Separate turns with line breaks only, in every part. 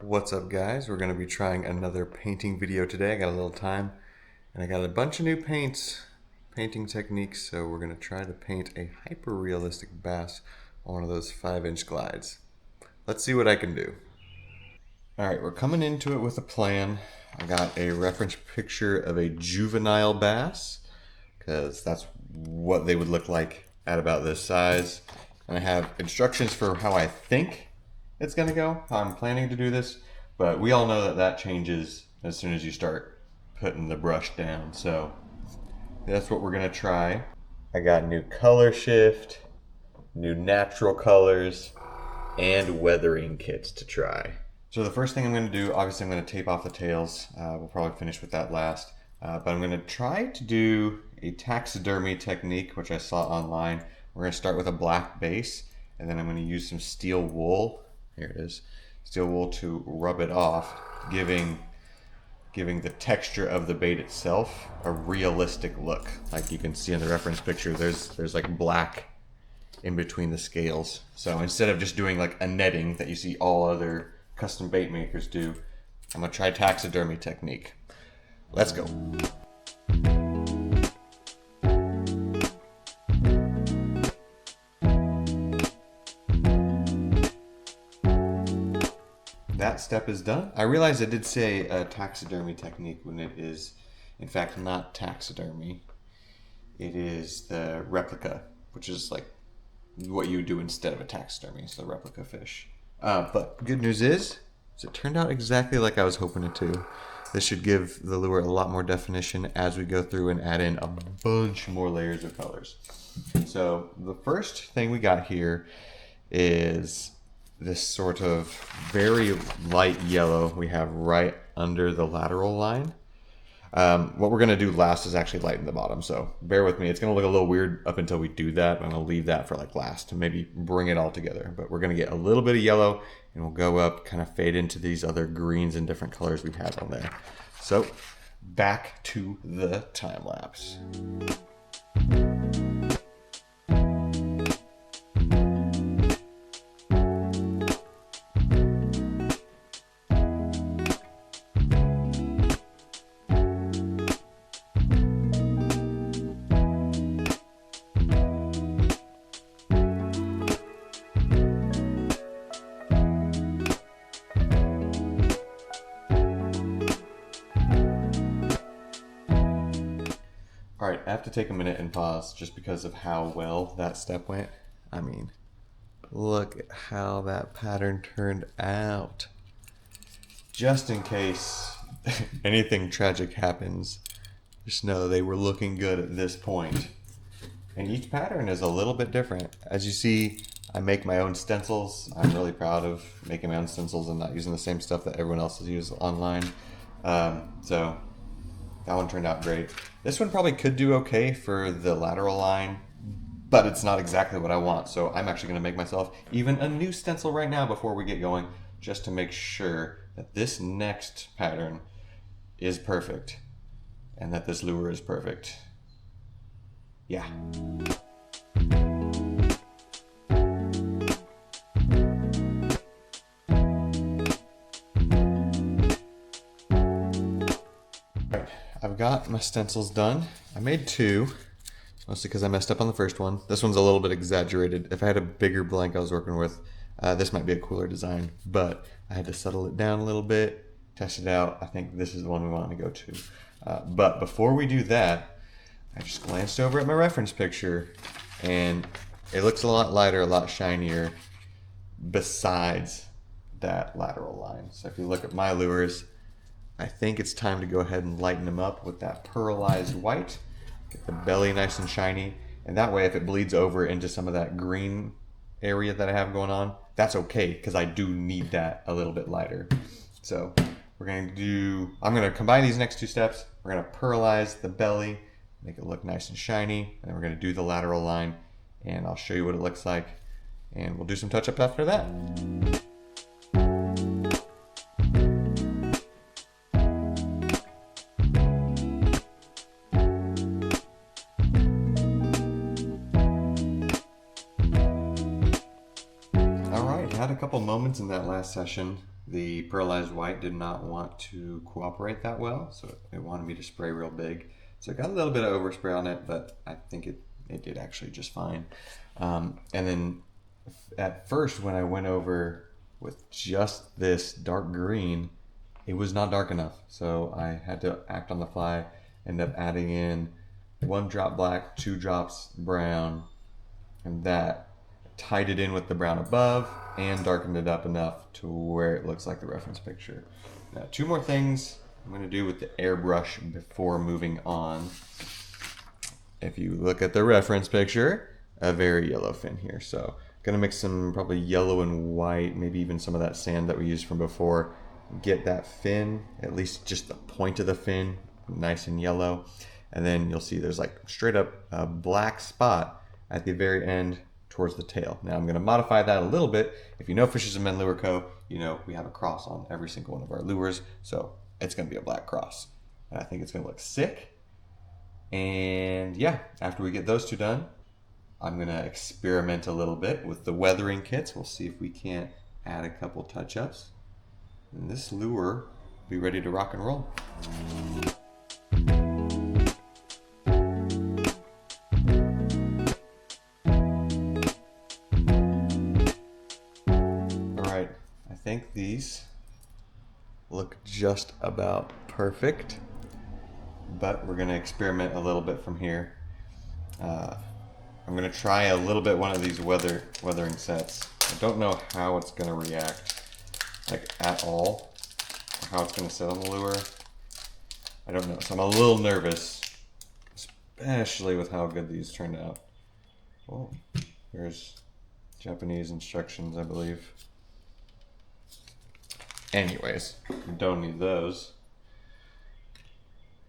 What's up, guys? We're going to be trying another painting video today. I got a little time and I got a bunch of new painting techniques, so we're going to try to paint a hyper-realistic bass on one of those 5-inch glides. Let's see what I can do. Alright, we're coming into it with a plan. I got a reference picture of a juvenile bass, because that's what they would look like at about this size. And I have instructions for how I think it's gonna go, how I'm planning to do this, but we all know that that changes as soon as you start putting the brush down. So that's what we're gonna try. I got new color shift, new natural colors, and weathering kits to try. So the first thing I'm gonna do, obviously I'm gonna tape off the tails. We'll probably finish with that last. But I'm gonna try to do a taxidermy technique, which I saw online. We're gonna start with a black base, and then I'm gonna use some steel wool. Here it is, steel wool to rub it off, giving the texture of the bait itself a realistic look. Like you can see in the reference picture, there's like black in between the scales. So instead of just doing like a netting that you see all other custom bait makers do, I'm gonna try taxidermy technique. Let's go. That step is done. I realized I did say a taxidermy technique when it is, in fact, not taxidermy. It is the replica, which is like what you do instead of a taxidermy. It's the replica fish. But good news is it turned out exactly like I was hoping it to. This should give the lure a lot more definition as we go through and add in a bunch more layers of colors. So the first thing we got here is this sort of very light yellow we have right under the lateral line. What we're gonna do last is actually lighten the bottom, so bear with me. It's gonna look a little weird up until we do that. I'm gonna leave that for like last to maybe bring it all together. But we're gonna get a little bit of yellow and we'll go up, kind of fade into these other greens and different colors we have on there. So back to the time lapse. All right, I have to take a minute and pause just because of how well that step went. I mean, look at how that pattern turned out. Just in case anything tragic happens, just know they were looking good at this point. And each pattern is a little bit different. As you see, I make my own stencils. I'm really proud of making my own stencils and not using the same stuff that everyone else has used online. So that one turned out great. This one probably could do okay for the lateral line, but it's not exactly what I want. So I'm actually gonna make myself even a new stencil right now before we get going, just to make sure that this next pattern is perfect and that this lure is perfect. Yeah. I've got my stencils done. I made two, mostly because I messed up on the first one. This one's a little bit exaggerated. If I had a bigger blank I was working with, this might be a cooler design, but I had to settle it down a little bit, test it out. I think this is the one we want to go to. But before we do that, I just glanced over at my reference picture, and it looks a lot lighter, a lot shinier, besides that lateral line. So if you look at my lures, I think it's time to go ahead and lighten them up with that pearlized white. Get the belly nice and shiny. And that way, if it bleeds over into some of that green area that I have going on, that's okay, because I do need that a little bit lighter. So I'm gonna combine these next two steps. We're gonna pearlize the belly, make it look nice and shiny. And then we're gonna do the lateral line, and I'll show you what it looks like. And we'll do some touch-up after that. Had a couple moments in that last session The pearlized white did not want to cooperate that well, so it wanted me to spray real big. So it got a little bit of overspray on it, but I think it did actually just fine. And then at first when I went over with just this dark green, it was not dark enough. So I had to act on the fly, end up adding in 1 drop black, 2 drops brown, and that tied it in with the brown above and darkened it up enough to where it looks like the reference picture. Now, 2 more things I'm going to do with the airbrush before moving on. If you look at the reference picture, a very yellow fin here. So I'm going to mix some probably yellow and white, maybe even some of that sand that we used from before. Get that fin, at least just the point of the fin, nice and yellow. And then you'll see there's like straight up a black spot at the very end towards the tail. Now I'm going to modify that a little bit. If you know Fishes and Men Lure Co., you know we have a cross on every single one of our lures, so it's going to be a black cross. And I think it's going to look sick. And yeah, after we get those 2 done, I'm going to experiment a little bit with the weathering kits. We'll see if we can't add a couple touch-ups. And this lure will be ready to rock and roll. Alright, I think these look just about perfect, but we're going to experiment a little bit from here. I'm going to try a little bit one of these weathering sets. I don't know how it's going to react, like at all, or how it's going to sit on the lure. I don't know, so I'm a little nervous, especially with how good these turned out. Oh, there's Japanese instructions, I believe. Anyways, we don't need those.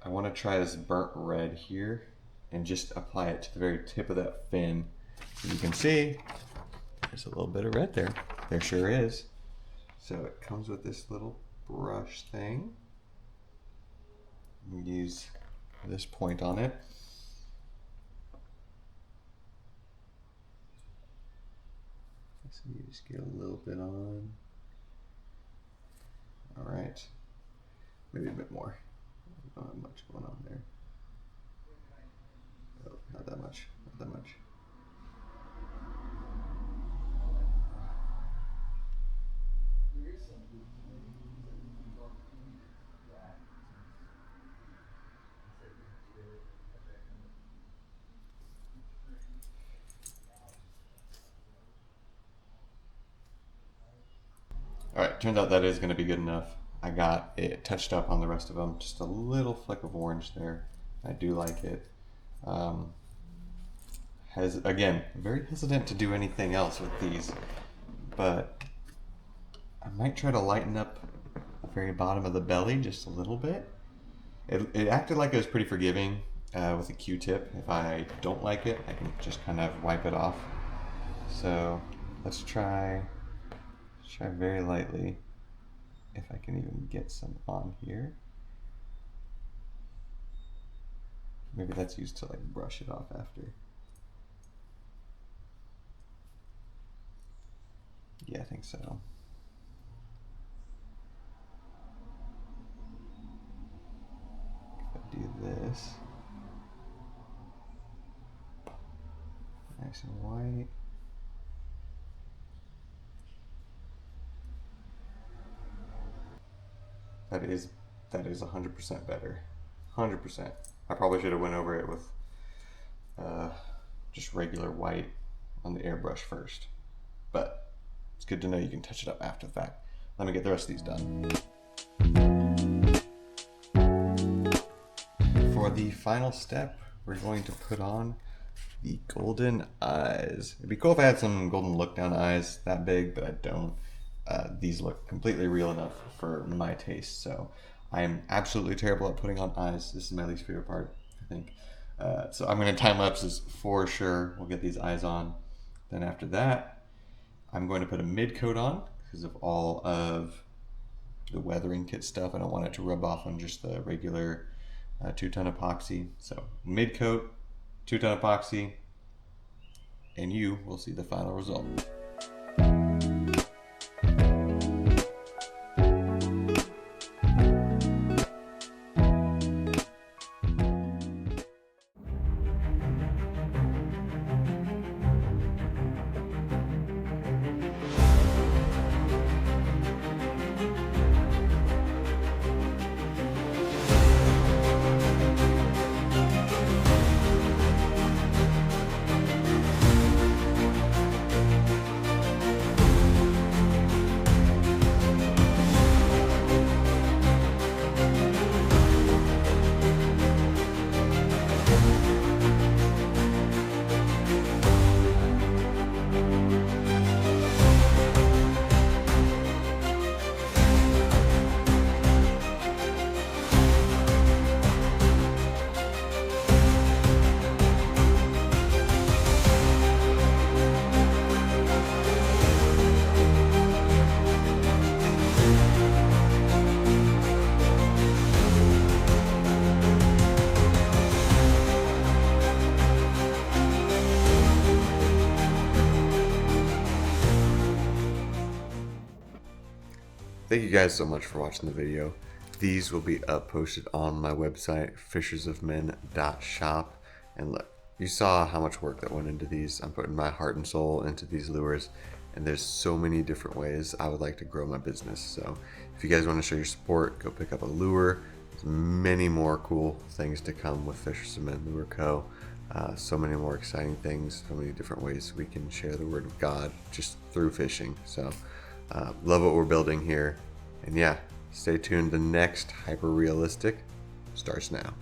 I want to try this burnt red here and just apply it to the very tip of that fin. You can see there's a little bit of red there. There sure is. So it comes with this little brush thing. We use this point on it. So you just get a little bit on. All right, maybe a bit more. Don't have much going on there. Oh, not that much, not that much. All right, turns out that is going to be good enough. I got it touched up on the rest of them, just a little fleck of orange there. I do like it. Again, very hesitant to do anything else with these, but I might try to lighten up the very bottom of the belly just a little bit. It acted like it was pretty forgiving with a Q-tip. If I don't like it, I can just kind of wipe it off. So let's try very lightly, if I can even get some on here. Maybe that's used to like brush it off after. Yeah, I think so. If I do this, nice and white. That is 100% better. 100%. I probably should have went over it with just regular white on the airbrush first. But it's good to know you can touch it up after the fact. Let me get the rest of these done. For the final step, we're going to put on the golden eyes. It'd be cool if I had some golden look down eyes that big, but I don't. These look completely real enough for my taste, so I am absolutely terrible at putting on eyes. This is my least favorite part, I think. So I'm going to time lapses for sure. We'll get these eyes on. Then after that, I'm going to put a mid coat on because of all of the weathering kit stuff. I don't want it to rub off on just the regular 2-ton epoxy. So mid coat, 2-ton epoxy, and you will see the final result. thank you guys so much for watching the video. These will be up posted on my website, fishersofmen.shop. And look, you saw how much work that went into these. I'm putting my heart and soul into these lures, and there's so many different ways I would like to grow my business. So if you guys want to show your support, go pick up a lure. There's many more cool things to come with Fishers of Men Lure Co. So many more exciting things, so many different ways we can share the word of God just through fishing. So love what we're building here. And yeah, stay tuned. The next hyper realistic starts now.